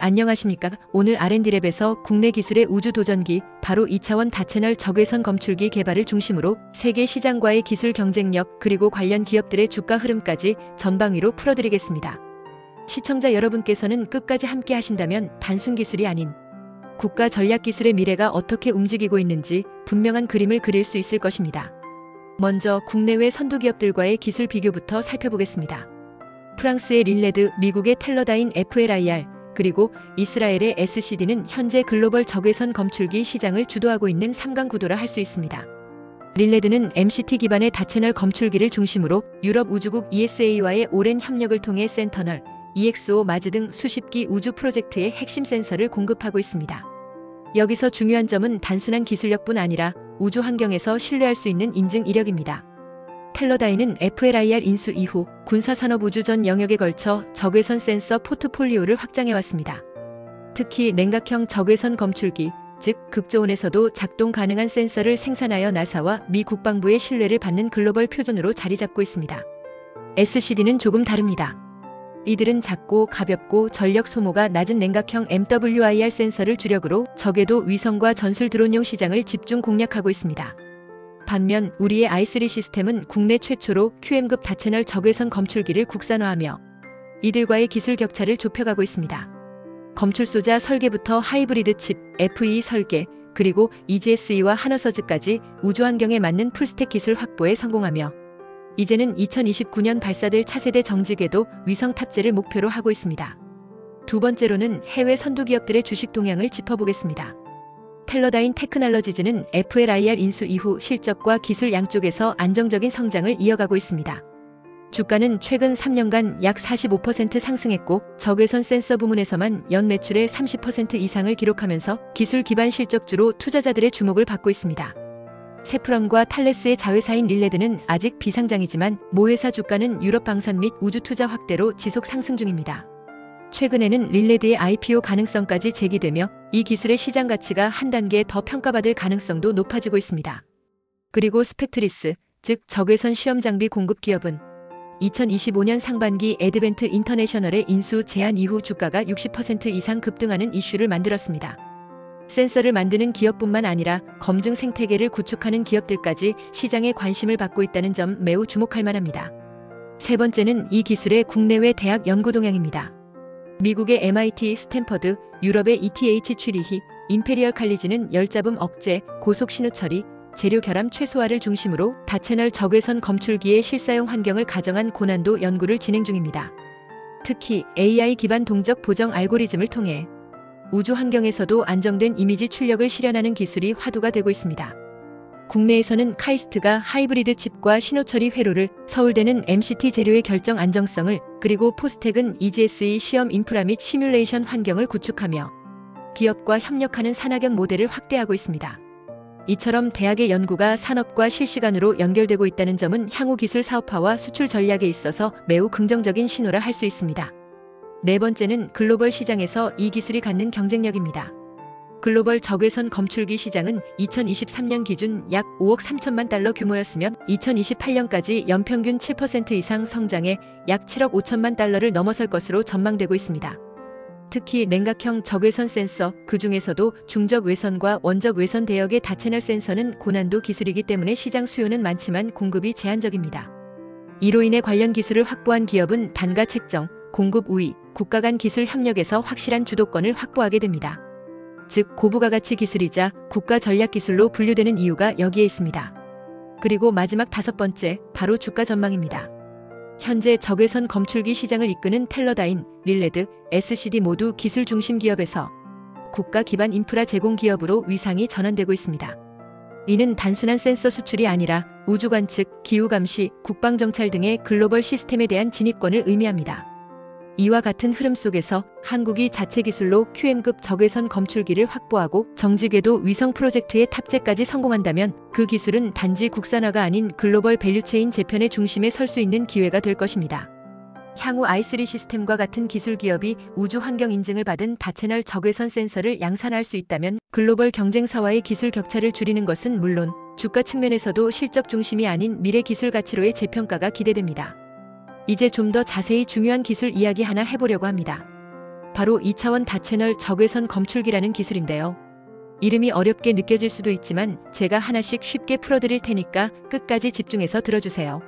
안녕하십니까. 오늘 R&D랩에서 국내 기술의 우주 도전기, 바로 2차원 다채널 적외선 검출기 개발을 중심으로 세계 시장과의 기술 경쟁력 그리고 관련 기업들의 주가 흐름까지 전방위로 풀어드리겠습니다. 시청자 여러분께서는 끝까지 함께 하신다면 단순 기술이 아닌 국가 전략 기술의 미래가 어떻게 움직이고 있는지 분명한 그림을 그릴 수 있을 것입니다. 먼저 국내외 선두 기업들과의 기술 비교부터 살펴보겠습니다. 프랑스의 릴레드, 미국의 텔러다인 FLIR, 그리고 이스라엘의 SCD는 현재 글로벌 적외선 검출기 시장을 주도하고 있는 3강 구도라 할 수 있습니다. 릴레드는 MCT 기반의 다채널 검출기를 중심으로 유럽 우주국 ESA와의 오랜 협력을 통해 센터널, EXO, 마즈 등 수십 기 우주 프로젝트의 핵심 센서를 공급하고 있습니다. 여기서 중요한 점은 단순한 기술력뿐 아니라 우주 환경에서 신뢰할 수 있는 인증 이력입니다. 텔러다인은 FLIR 인수 이후 군사산업우주 전 영역에 걸쳐 적외선 센서 포트폴리오를 확장해왔습니다. 특히 냉각형 적외선 검출기, 즉 극저온에서도 작동 가능한 센서를 생산하여 나사와 미 국방부의 신뢰를 받는 글로벌 표준으로 자리 잡고 있습니다. SCD는 조금 다릅니다. 이들은 작고 가볍고 전력 소모가 낮은 냉각형 MWIR 센서를 주력으로 적외도 위성과 전술 드론용 시장을 집중 공략하고 있습니다. 반면 우리의 i3 시스템은 국내 최초로 QM급 다채널 적외선 검출기를 국산화하며 이들과의 기술 격차를 좁혀가고 있습니다. 검출 소자 설계부터 하이브리드 칩, FE 설계, 그리고 EGSE와 하너서즈까지 우주 환경에 맞는 풀스택 기술 확보에 성공하며 이제는 2029년 발사될 차세대 정지궤도 위성 탑재를 목표로 하고 있습니다. 두 번째로는 해외 선두 기업들의 주식 동향을 짚어보겠습니다. 텔러다인 테크놀로지즈는 FLIR 인수 이후 실적과 기술 양쪽에서 안정적인 성장을 이어가고 있습니다. 주가는 최근 3년간 약 45% 상승했고 적외선 센서 부문에서만 연 매출의 30% 이상을 기록하면서 기술 기반 실적주로 투자자들의 주목을 받고 있습니다. 세프론과 탈레스의 자회사인 릴레드는 아직 비상장이지만 모회사 주가는 유럽 방산 및 우주 투자 확대로 지속 상승 중입니다. 최근에는 릴레드의 IPO 가능성까지 제기되며 이 기술의 시장 가치가 한 단계 더 평가받을 가능성도 높아지고 있습니다. 그리고 스펙트리스, 즉 적외선 시험 장비 공급 기업은 2025년 상반기 애드벤트 인터내셔널의 인수 제한 이후 주가가 60% 이상 급등하는 이슈를 만들었습니다. 센서를 만드는 기업뿐만 아니라 검증 생태계를 구축하는 기업들까지 시장에 관심을 받고 있다는 점 매우 주목할 만합니다. 세 번째는 이 기술의 국내외 대학 연구 동향입니다. 미국의 MIT, 스탠퍼드, 유럽의 ETH 츄리히, 임페리얼 칼리지는 열잡음 억제, 고속 신호 처리, 재료 결함 최소화를 중심으로 다채널 적외선 검출기의 실사용 환경을 가정한 고난도 연구를 진행 중입니다. 특히 AI 기반 동적 보정 알고리즘을 통해 우주 환경에서도 안정된 이미지 출력을 실현하는 기술이 화두가 되고 있습니다. 국내에서는 카이스트가 하이브리드 칩과 신호처리 회로를, 서울대는 MCT 재료의 결정 안정성을, 그리고 포스텍은 EGSE 시험 인프라 및 시뮬레이션 환경을 구축하며 기업과 협력하는 산학연 모델을 확대하고 있습니다. 이처럼 대학의 연구가 산업과 실시간으로 연결되고 있다는 점은 향후 기술 사업화와 수출 전략에 있어서 매우 긍정적인 신호라 할 수 있습니다. 네 번째는 글로벌 시장에서 이 기술이 갖는 경쟁력입니다. 글로벌 적외선 검출기 시장은 2023년 기준 약 5억 3천만 달러 규모였으며 2028년까지 연평균 7% 이상 성장해 약 7억 5천만 달러를 넘어설 것으로 전망되고 있습니다. 특히 냉각형 적외선 센서, 그 중에서도 중적 외선과 원적 외선 대역의 다채널 센서는 고난도 기술이기 때문에 시장 수요는 많지만 공급이 제한적입니다. 이로 인해 관련 기술을 확보한 기업은 단가 책정, 공급 우위, 국가 간 기술 협력에서 확실한 주도권을 확보하게 됩니다. 즉 고부가 가치 기술이자 국가 전략 기술로 분류되는 이유가 여기에 있습니다. 그리고 마지막 다섯 번째, 바로 주가 전망입니다. 현재 적외선 검출기 시장을 이끄는 텔러다인, 릴레드, SCD 모두 기술 중심 기업에서 국가 기반 인프라 제공 기업으로 위상이 전환되고 있습니다. 이는 단순한 센서 수출이 아니라 우주 관측, 기후 감시, 국방 정찰 등의 글로벌 시스템에 대한 진입권을 의미합니다. 이와 같은 흐름 속에서 한국이 자체 기술로 QM급 적외선 검출기를 확보하고 정지궤도 위성 프로젝트의 탑재까지 성공한다면 그 기술은 단지 국산화가 아닌 글로벌 밸류체인 재편의 중심에 설 수 있는 기회가 될 것입니다. 향후 i3 시스템과 같은 기술 기업이 우주 환경 인증을 받은 다채널 적외선 센서를 양산할 수 있다면 글로벌 경쟁사와의 기술 격차를 줄이는 것은 물론 주가 측면에서도 실적 중심이 아닌 미래 기술 가치로의 재평가가 기대됩니다. 이제 좀 더 자세히 중요한 기술 이야기 하나 해보려고 합니다. 바로 2차원 다채널 적외선 검출기라는 기술인데요. 이름이 어렵게 느껴질 수도 있지만 제가 하나씩 쉽게 풀어드릴 테니까 끝까지 집중해서 들어주세요.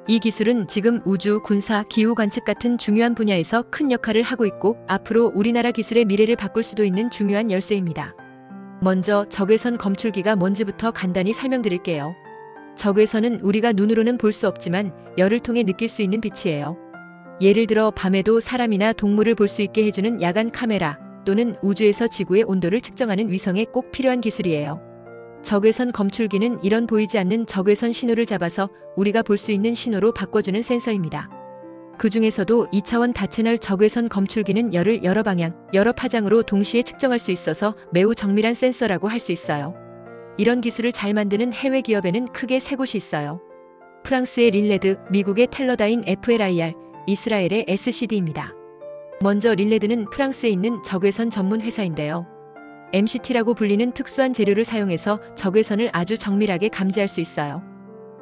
이 기술은 지금 우주, 군사, 기후 관측 같은 중요한 분야에서 큰 역할을 하고 있고 앞으로 우리나라 기술의 미래를 바꿀 수도 있는 중요한 열쇠입니다. 먼저 적외선 검출기가 뭔지부터 간단히 설명드릴게요. 적외선은 우리가 눈으로는 볼 수 없지만 열을 통해 느낄 수 있는 빛이에요. 예를 들어 밤에도 사람이나 동물을 볼 수 있게 해주는 야간 카메라 또는 우주에서 지구의 온도를 측정하는 위성에 꼭 필요한 기술이에요. 적외선 검출기는 이런 보이지 않는 적외선 신호를 잡아서 우리가 볼 수 있는 신호로 바꿔주는 센서입니다. 그 중에서도 2차원 다채널 적외선 검출기는 열을 여러 방향, 여러 파장으로 동시에 측정할 수 있어서 매우 정밀한 센서라고 할 수 있어요. 이런 기술을 잘 만드는 해외 기업에는 크게 세 곳이 있어요. 프랑스의 릴레드, 미국의 텔러다인 FLIR, 이스라엘의 SCD입니다. 먼저 릴레드는 프랑스에 있는 적외선 전문 회사인데요. MCT라고 불리는 특수한 재료를 사용해서 적외선을 아주 정밀하게 감지할 수 있어요.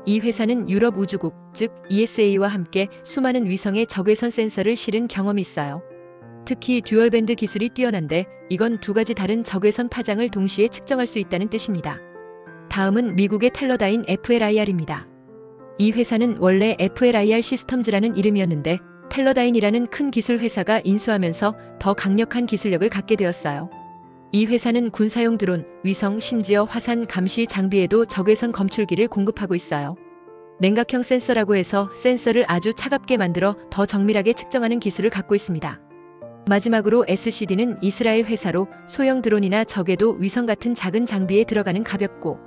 이 회사는 유럽 우주국, 즉 ESA와 함께 수많은 위성에 적외선 센서를 실은 경험이 있어요. 특히 듀얼밴드 기술이 뛰어난데 이건 두 가지 다른 적외선 파장을 동시에 측정할 수 있다는 뜻입니다. 다음은 미국의 텔러다인 FLIR입니다. 이 회사는 원래 FLIR 시스템즈라는 이름이었는데 텔러다인이라는 큰 기술 회사가 인수하면서 더 강력한 기술력을 갖게 되었어요. 이 회사는 군사용 드론, 위성, 심지어 화산 감시 장비에도 적외선 검출기를 공급하고 있어요. 냉각형 센서라고 해서 센서를 아주 차갑게 만들어 더 정밀하게 측정하는 기술을 갖고 있습니다. 마지막으로 SCD는 이스라엘 회사로 소형 드론이나 적외도 위성 같은 작은 장비에 들어가는 가볍고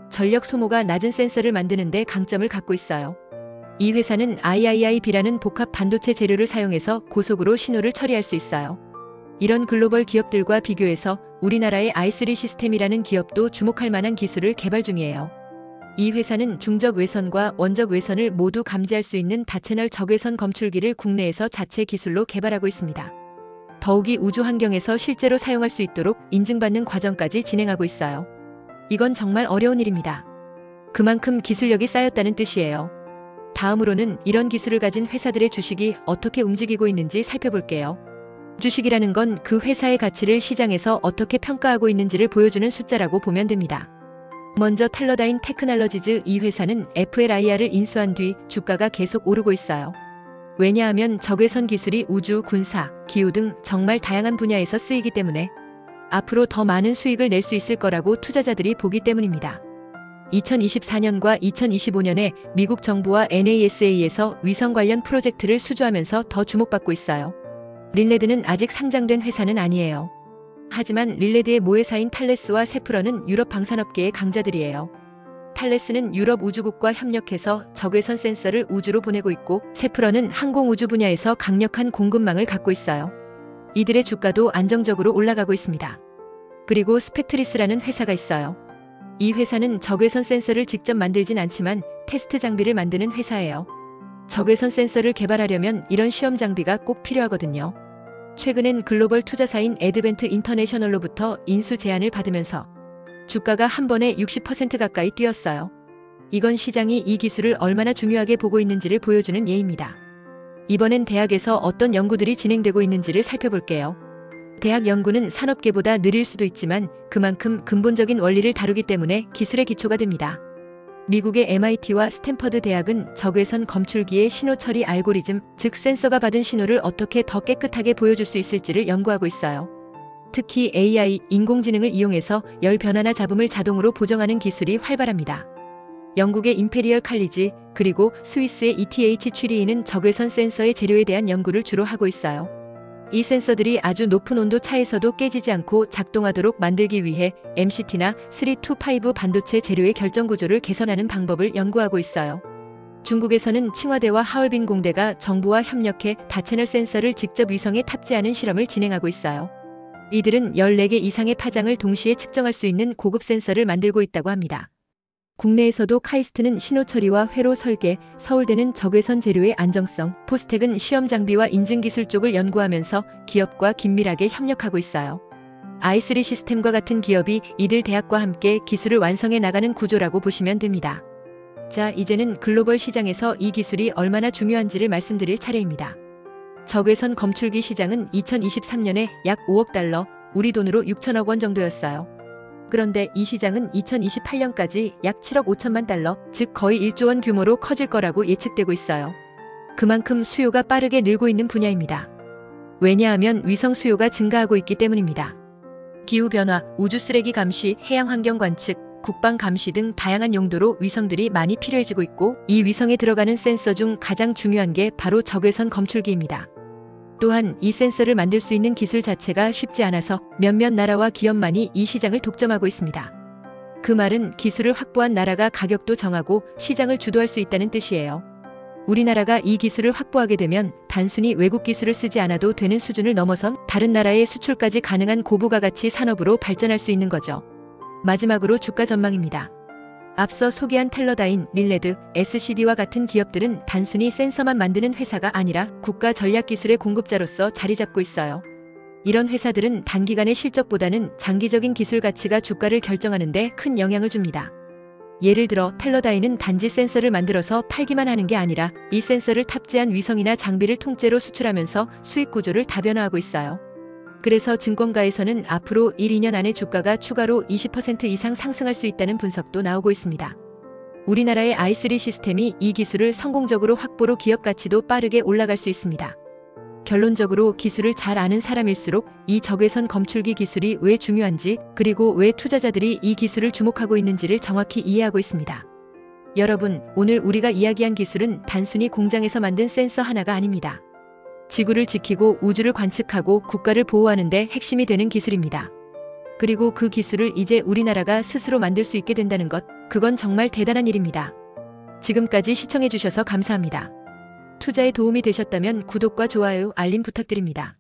전력 소모가 낮은 센서를 만드는 데 강점을 갖고 있어요. 이 회사는 IIIB라는 복합 반도체 재료를 사용해서 고속으로 신호를 처리할 수 있어요. 이런 글로벌 기업들과 비교해서 우리나라의 i3 시스템이라는 기업도 주목할 만한 기술을 개발 중이에요. 이 회사는 중적 외선과 원적 외선을 모두 감지할 수 있는 다채널 적외선 검출기를 국내에서 자체 기술로 개발하고 있습니다. 더욱이 우주 환경에서 실제로 사용할 수 있도록 인증받는 과정까지 진행하고 있어요. 이건 정말 어려운 일입니다. 그만큼 기술력이 쌓였다는 뜻이에요. 다음으로는 이런 기술을 가진 회사들의 주식이 어떻게 움직이고 있는지 살펴볼게요. 주식이라는 건 그 회사의 가치를 시장에서 어떻게 평가하고 있는지를 보여주는 숫자라고 보면 됩니다. 먼저 텔러다인 테크놀로지즈 이 회사는 FLIR을 인수한 뒤 주가가 계속 오르고 있어요. 왜냐하면 적외선 기술이 우주, 군사, 기후 등 정말 다양한 분야에서 쓰이기 때문에 앞으로 더 많은 수익을 낼 수 있을 거라고 투자자들이 보기 때문입니다. 2024년과 2025년에 미국 정부와 NASA에서 위성 관련 프로젝트를 수주하면서 더 주목받고 있어요. 릴레드는 아직 상장된 회사는 아니에요. 하지만 릴레드의 모회사인 탈레스와 세프런은 유럽 방산업계의 강자들이에요. 탈레스는 유럽 우주국과 협력해서 적외선 센서를 우주로 보내고 있고 세프런은 항공우주 분야에서 강력한 공급망을 갖고 있어요. 이들의 주가도 안정적으로 올라가고 있습니다. 그리고 스펙트리스라는 회사가 있어요. 이 회사는 적외선 센서를 직접 만들진 않지만 테스트 장비를 만드는 회사예요. 적외선 센서를 개발하려면 이런 시험 장비가 꼭 필요하거든요. 최근엔 글로벌 투자사인 애드벤트 인터내셔널로부터 인수 제안을 받으면서 주가가 한 번에 60% 가까이 뛰었어요. 이건 시장이 이 기술을 얼마나 중요하게 보고 있는지를 보여주는 예입니다. 이번엔 대학에서 어떤 연구들이 진행되고 있는지를 살펴볼게요. 대학 연구는 산업계보다 느릴 수도 있지만 그만큼 근본적인 원리를 다루기 때문에 기술의 기초가 됩니다. 미국의 MIT와 스탠퍼드 대학은 적외선 검출기의 신호 처리 알고리즘, 즉 센서가 받은 신호를 어떻게 더 깨끗하게 보여줄 수 있을지를 연구하고 있어요. 특히 AI, 인공지능을 이용해서 열 변화나 잡음을 자동으로 보정하는 기술이 활발합니다. 영국의 임페리얼 칼리지, 그리고 스위스의 ETH 추리인은 적외선 센서의 재료에 대한 연구를 주로 하고 있어요. 이 센서들이 아주 높은 온도 차에서도 깨지지 않고 작동하도록 만들기 위해 MCT나 325 반도체 재료의 결정 구조를 개선하는 방법을 연구하고 있어요. 중국에서는 칭화대와 하얼빈 공대가 정부와 협력해 다채널 센서를 직접 위성에 탑재하는 실험을 진행하고 있어요. 이들은 14개 이상의 파장을 동시에 측정할 수 있는 고급 센서를 만들고 있다고 합니다. 국내에서도 카이스트는 신호 처리와 회로 설계, 서울대는 적외선 재료의 안정성, 포스텍은 시험 장비와 인증 기술 쪽을 연구하면서 기업과 긴밀하게 협력하고 있어요. i3 시스템과 같은 기업이 이들 대학과 함께 기술을 완성해 나가는 구조라고 보시면 됩니다. 자, 이제는 글로벌 시장에서 이 기술이 얼마나 중요한지를 말씀드릴 차례입니다. 적외선 검출기 시장은 2023년에 약 5억 달러, 우리 돈으로 6천억 원 정도였어요. 그런데 이 시장은 2028년까지 약 7억 5천만 달러, 즉 거의 1조 원 규모로 커질 거라고 예측되고 있어요. 그만큼 수요가 빠르게 늘고 있는 분야입니다. 왜냐하면 위성 수요가 증가하고 있기 때문입니다. 기후변화, 우주 쓰레기 감시, 해양환경 관측, 국방 감시 등 다양한 용도로 위성들이 많이 필요해지고 있고, 이 위성에 들어가는 센서 중 가장 중요한 게 바로 적외선 검출기입니다. 또한 이 센서를 만들 수 있는 기술 자체가 쉽지 않아서 몇몇 나라와 기업만이 이 시장을 독점하고 있습니다. 그 말은 기술을 확보한 나라가 가격도 정하고 시장을 주도할 수 있다는 뜻이에요. 우리나라가 이 기술을 확보하게 되면 단순히 외국 기술을 쓰지 않아도 되는 수준을 넘어선 다른 나라에 수출까지 가능한 고부가 가치 산업으로 발전할 수 있는 거죠. 마지막으로 주가 전망입니다. 앞서 소개한 텔러다인, 릴레드, SCD와 같은 기업들은 단순히 센서만 만드는 회사가 아니라 국가 전략기술의 공급자로서 자리 잡고 있어요. 이런 회사들은 단기간의 실적보다는 장기적인 기술 가치가 주가를 결정하는 데 큰 영향을 줍니다. 예를 들어 텔러다인은 단지 센서를 만들어서 팔기만 하는 게 아니라 이 센서를 탑재한 위성이나 장비를 통째로 수출하면서 수익 구조를 다변화하고 있어요. 그래서 증권가에서는 앞으로 1, 2년 안에 주가가 추가로 20% 이상 상승할 수 있다는 분석도 나오고 있습니다. 우리나라의 i3 시스템이 이 기술을 성공적으로 확보로 기업 가치도 빠르게 올라갈 수 있습니다. 결론적으로 기술을 잘 아는 사람일수록 이 적외선 검출기 기술이 왜 중요한지, 그리고 왜 투자자들이 이 기술을 주목하고 있는지를 정확히 이해하고 있습니다. 여러분, 오늘 우리가 이야기한 기술은 단순히 공장에서 만든 센서 하나가 아닙니다. 지구를 지키고 우주를 관측하고 국가를 보호하는 데 핵심이 되는 기술입니다. 그리고 그 기술을 이제 우리나라가 스스로 만들 수 있게 된다는 것, 그건 정말 대단한 일입니다. 지금까지 시청해주셔서 감사합니다. 투자에 도움이 되셨다면 구독과 좋아요, 알림 부탁드립니다.